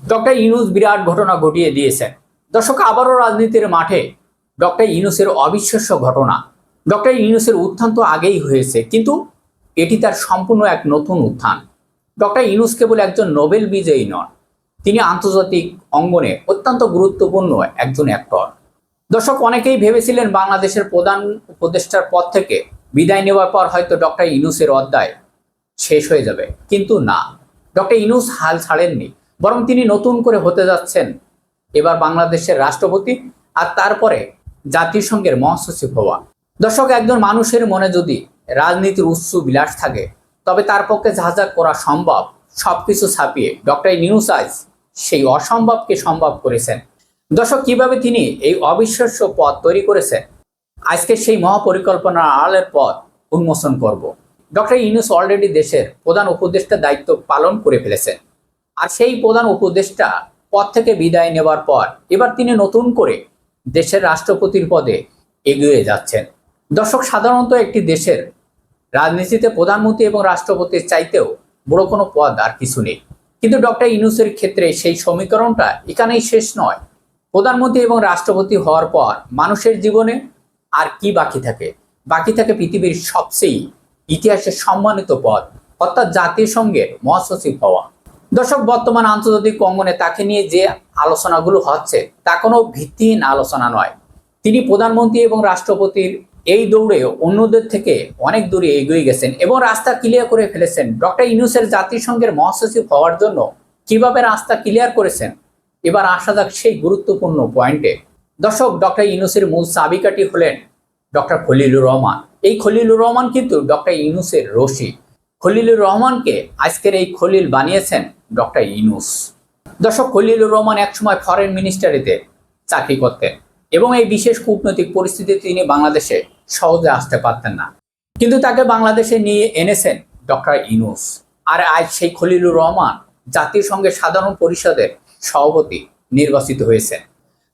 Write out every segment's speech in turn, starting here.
Doctor Yunus বিরাট ঘটনা ঘটিয়ে দিয়েছেন। দর্শক, আবারও রাজনীতির মাঠে ডক্টর ইউনূসের অবিশ্বাস্য ঘটনা। ডক্টর ইউনূসের উত্থান তো আগেই হয়েছে, কিন্তু এটি তার সম্পূর্ণ এক নতুন উত্থান। ডক্টর ইউনূস কেবল একজন নোবেল বিজয়ী নন, তিনি আন্তর্জাতিক অঙ্গনে অত্যন্ত গুরুত্বপূর্ণ একজন অ্যাক্টর। দর্শক, অনেকেই ভেবেছিলেন বাংলাদেশের প্রধান উপদেষ্টার পদ থেকে বিদায় নেওয়ার পর হয়তো ডক্টর ইউনূসের অধ্যায় শেষ হয়ে যাবে, কিন্তু না, ডক্টর ইউনূস হাল ছাড়েননি। বরং তিনি নতুন করে হতে যাচ্ছেন এবার বাংলাদেশের রাষ্ট্রপতি, আর তারপরে জাতিসংঘের মহাসচিব হওয়া। দর্শক, একজন মানুষের মনে যদি রাজনীতির উচ্চ বিলাস থাকে, তবে তার পক্ষে যা যা করা সম্ভব সবকিছু ছাপিয়ে ডক্টর ইউনূস আজ সেই অসম্ভবকে সম্ভব করেছেন। দর্শক, কিভাবে তিনি এই অবিশ্বাস্য পথ তৈরি করেছেন, আজকে সেই মহাপরিকল্পনার আড়ালের পথ উন্মোচন করব। ডক্টর ইউনূস অলরেডি দেশের প্রধান উপদেষ্টার দায়িত্ব পালন করে ফেলেছেন, আর সেই প্রধান উপদেষ্টা পদ থেকে বিদায় নেওয়ার পর এবার তিনি নতুন করে দেশের রাষ্ট্রপতির পদে এগিয়ে যাচ্ছেন। দর্শক, সাধারণত একটি দেশের রাজনীতিতে প্রধানমন্ত্রী এবং রাষ্ট্রপতির চাইতেও বড় কোনো পদ আর কিছু নেই, কিন্তু ডক্টর ইউনূসের ক্ষেত্রে সেই সমীকরণটা এখানেই শেষ নয়। প্রধানমন্ত্রী এবং রাষ্ট্রপতি হওয়ার পর মানুষের জীবনে আর কি বাকি থাকে? বাকি থাকে পৃথিবীর সবচেয়ে ইতিহাসের সম্মানিত পদ, অর্থাৎ জাতিসংঘের মহাসচিব হওয়া। দর্শক, বর্তমান আন্তর্জাতিক অঙ্গনে তাকে নিয়ে যে আলোচনাগুলো হচ্ছে তা কোনো ভিত্তিহীন আলোচনা নয়। তিনি প্রধানমন্ত্রী এবং রাষ্ট্রপতির এই দৌড়ে অন্যদের থেকে অনেক দূরে এগিয়ে গেছেন এবং রাস্তা ক্লিয়ার করে ফেলেছেন। ডক্টর ইউনূসের জাতিসংঘের মহাসচিব হওয়ার জন্য কিভাবে রাস্তা ক্লিয়ার করেছেন, এবার আসা যাক সেই গুরুত্বপূর্ণ পয়েন্টে। দর্শক, ডক্টর ইউনূসের মূল চাবিকাঠি হলেন ডক্টর খলিলুর রহমান। এই খলিলুর রহমান কিন্তু ডক্টর ইউনূসের রশি। খলিলুর রহমানকে আজকের এই খলিল বানিয়েছেন ডক্টর ইউনূস। দর্শক, খলিলুর রহমান একসময় ফরেন মিনিস্ট্রিতে চাকরি করতেন এবং এই বিশেষ কূটনৈতিক পরিস্থিতিতে তিনি বাংলাদেশে সহজে আসতে পারতেন না, কিন্তু তাকে বাংলাদেশে নিয়ে এনেছেন ডক্টর ইউনূস। আর আজ সেই খলিলুর রহমান জাতিসংঘের সাধারণ পরিষদের সভাপতি নির্বাচিত হয়েছেন।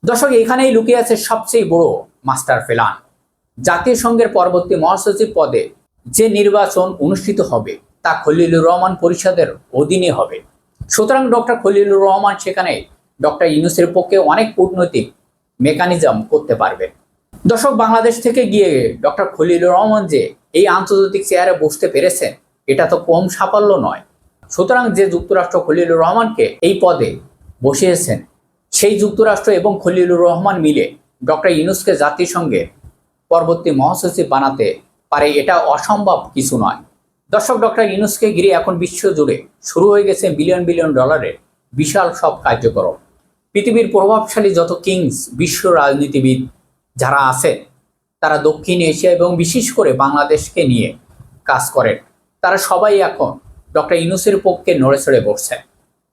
দর্শক, এখানেই লুকিয়ে আছে সবচেয়ে বড় মাস্টার প্ল্যান। জাতিসংঘের পরবর্তী মহাসচিব পদে যে নির্বাচন অনুষ্ঠিত হবে তা খলিলুর রহমান পরিষদের অধীনে হবে। সুতরাং ডক্টর খলিলুর রহমান সেখানে ডক্টর ইউনূসের পক্ষে অনেক কূটনৈতিক মেকানিজম করতে পারবেন। দর্শক, বাংলাদেশ থেকে গিয়ে ডক্টর খলিলুর রহমান যে এই আন্তর্জাতিক চেয়ারে বসতে পেরেছেন, এটা তো কম সাফল্য নয়। সুতরাং যে যুক্তরাষ্ট্র খলিলুর রহমানকে এই পদে বসিয়েছেন, সেই যুক্তরাষ্ট্র এবং খলিলুর রহমান মিলে ডক্টর ইউনূসকে জাতিসংঘের পরবর্তী মহাসচিব বানাতে পারে, এটা অসম্ভব কিছু নয়। দর্শক, ডক্টর ইউনূসকে ঘিরে এখন বিশ্ব জুড়ে শুরু হয়ে গেছে বিলিয়ন বিলিয়ন ডলারের বিশাল সব কার্যক্রম। পৃথিবীর প্রভাবশালী যত কিংস বিশ্ব রাজনীতিবিদ যারা আছেন, তারা দক্ষিণ এশিয়া এবং বিশেষ করে বাংলাদেশকে নিয়ে কাজ করেন, তারা সবাই এখন ডক্টর ইউনূসের পক্ষে নড়ে চড়ে বসছেন।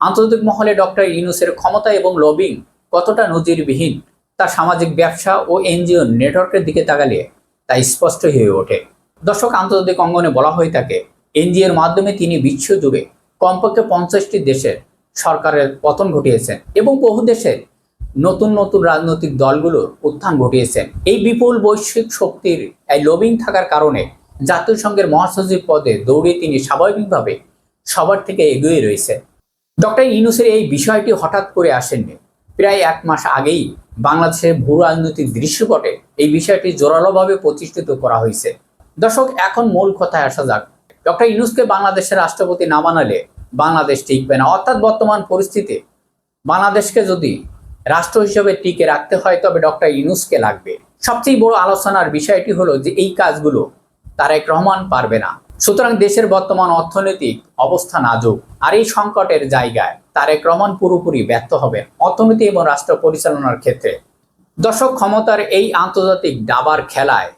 আন্তর্জাতিক মহলে ডক্টর ইউনূসের ক্ষমতা এবং লবিং কতটা নজিরবিহীন তা সামাজিক ব্যবসা ও এনজিও নেটওয়ার্কের দিকে তাকালে তা স্পষ্ট হয়ে ওঠে। দর্শক, আন্তর্জাতিক অঙ্গনে বলা হয়ে থাকে এনজিওর মাধ্যমে তিনি বিশ্ব জুড়ে কমপক্ষে 50টি দেশের সরকারের পতন ঘটিয়েছেন এবং বহু দেশের নতুন নতুন রাজনৈতিক দলগুলোর উত্থান ঘটিয়েছেন। এই বিপুল বৈশ্বিক শক্তির এই লবিং থাকার কারণে জাতিসংঘের মহাসচিব পদে দৌড়ে তিনি স্বাভাবিকভাবে সবার থেকে এগিয়ে রয়েছে। ডক্টর ইউনূসের এই বিষয়টি হঠাৎ করে আসেননি। প্রায় 1 মাস আগেই বাংলাদেশের ভূ রাজনৈতিক দৃশ্যপটে এই বিষয়টি জোরালোভাবে প্রতিষ্ঠিত করা হয়েছে। দর্শক, এখন মূল কথায় আসা যাক। ডক্টর ইউনূসকে বাংলাদেশের রাষ্ট্রপতি না বানালে বাংলাদেশ টিকবে না, অর্থাৎ বর্তমান পরিস্থিতি বাংলাদেশকে যদি রাষ্ট্র হিসেবে টিকে রাখতে হয় তবে ডক্টর ইউনূসকে লাগবে। সবচেয়ে বড় আলোচনার বিষয়টি হলো যে এই কাজগুলো তারেক রহমান পারবে না। সুতরাং দেশের বর্তমান অর্থনৈতিক অবস্থা নাজুক, আর এই সংকটের জায়গায় তারেক রহমান পুরোপুরি ব্যর্থ হবেন অর্থনীতি এবং রাষ্ট্র পরিচালনার ক্ষেত্রে। দর্শক, ক্ষমতার এই আন্তর্জাতিক দাবার খেলায়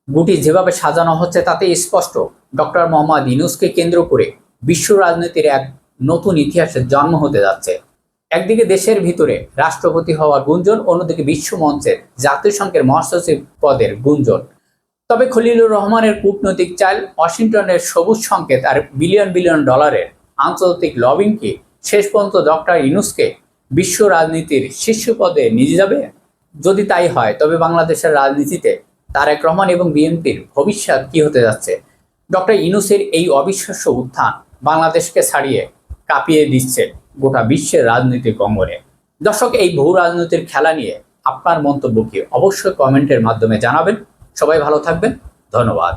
গুটি যেভাবে সাজানো হচ্ছে তাতে স্পষ্ট ডক্টর মোহাম্মদ ইউনূসকে কেন্দ্র করে বিশ্ব রাজনীতির এক নতুন ইতিহাসের জন্ম হতে যাচ্ছে। একদিকে দেশের ভিতরে রাষ্ট্রপতি হওয়ার গুঞ্জন, অন্যদিকে বিশ্ব মঞ্চের জাতিসংঘের মহাসচিব পদের গুঞ্জন। তবে খলিলুর রহমানের কূটনৈতিক চাল, ওয়াশিংটনের সবুজ সংকেত আর বিলিয়ন বিলিয়ন ডলারের আন্তর্জাতিক লবিংকে শেষ পর্যন্ত ডক্টর ইউনূসকে বিশ্ব রাজনীতির শীর্ষ পদে নিয়ে যাবে। যদি তাই হয় তবে বাংলাদেশের রাজনীতিতে তারেক রহমান এবং বিএনপির ভবিষ্যৎ কি হতে যাচ্ছে? ডক্টর ইউনূসের এই অবিশ্বাস্য উত্থান বাংলাদেশকে ছাড়িয়ে কাঁপিয়ে দিচ্ছে। গোটা বিশ্বের রাজনৈতিক অঙ্গনে। দর্শক, এই বহু রাজনীতির খেলা নিয়ে আপনার মন্তব্য কি অবশ্যই কমেন্টের মাধ্যমে জানাবেন। সবাই ভালো থাকবেন, ধন্যবাদ।